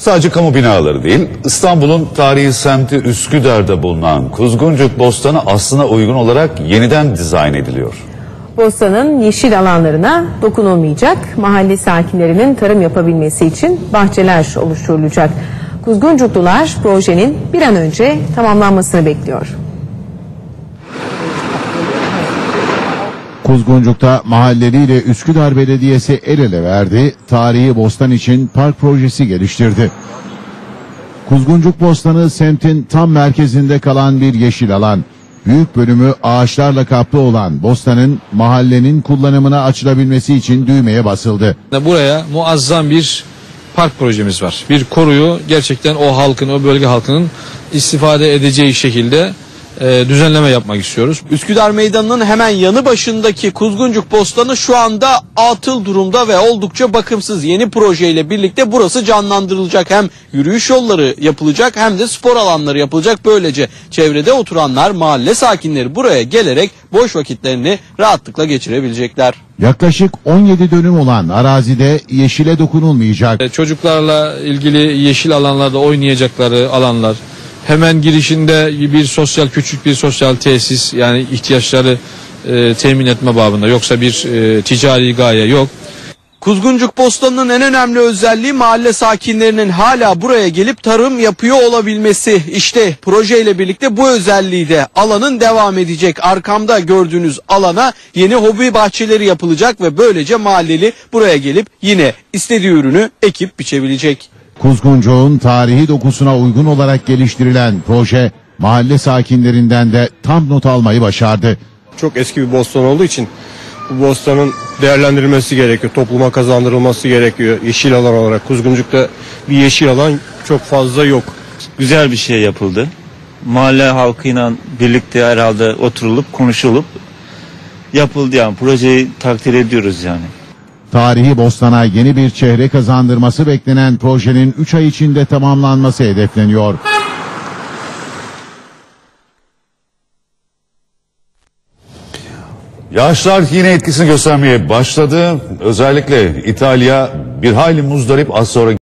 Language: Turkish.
Sadece kamu binaları değil, İstanbul'un tarihi semti Üsküdar'da bulunan Kuzguncuk Bostanı aslına uygun olarak yeniden dizayn ediliyor. Bostanın yeşil alanlarına dokunulmayacak, mahalle sakinlerinin tarım yapabilmesi için bahçeler oluşturulacak. Kuzguncuklular projenin bir an önce tamamlanmasını bekliyor. Kuzguncuk'ta mahalleliyle Üsküdar Belediyesi el ele verdi, tarihi bostan için park projesi geliştirdi. Kuzguncuk Bostanı semtin tam merkezinde kalan bir yeşil alan. Büyük bölümü ağaçlarla kaplı olan bostanın mahallenin kullanımına açılabilmesi için düğmeye basıldı. Buraya muazzam bir park projemiz var. Bir koruyu gerçekten o halkın, o bölge halkının istifade edeceği şekilde düzenleme yapmak istiyoruz. Üsküdar Meydanı'nın hemen yanı başındaki Kuzguncuk Bostanı şu anda atıl durumda ve oldukça bakımsız. Yeni projeyle birlikte burası canlandırılacak. Hem yürüyüş yolları yapılacak hem de spor alanları yapılacak. Böylece çevrede oturanlar, mahalle sakinleri buraya gelerek boş vakitlerini rahatlıkla geçirebilecekler. Yaklaşık 17 dönüm olan arazide yeşile dokunulmayacak. Çocuklarla ilgili yeşil alanlarda oynayacakları alanlar. Hemen girişinde küçük bir sosyal tesis, yani ihtiyaçları temin etme babında, yoksa bir ticari gaye yok. Kuzguncuk Bostanı'nın en önemli özelliği mahalle sakinlerinin hala buraya gelip tarım yapıyor olabilmesi. İşte projeyle birlikte bu özelliği de alanın devam edecek. Arkamda gördüğünüz alana yeni hobi bahçeleri yapılacak ve böylece mahalleli buraya gelip yine istediği ürünü ekip biçebilecek. Kuzguncuk'un tarihi dokusuna uygun olarak geliştirilen proje mahalle sakinlerinden de tam not almayı başardı. Çok eski bir bostan olduğu için bu bostanın değerlendirilmesi gerekiyor, topluma kazandırılması gerekiyor. Yeşil alan olarak Kuzguncuk'ta bir yeşil alan çok fazla yok. Güzel bir şey yapıldı. Mahalle halkıyla birlikte herhalde oturulup konuşulup yapıldı, yani projeyi takdir ediyoruz yani. Tarihi bostana yeni bir çehre kazandırması beklenen projenin 3 ay içinde tamamlanması hedefleniyor. Yağışlar yine etkisini göstermeye başladı. Özellikle İtalya bir hayli muzdarip, az sonra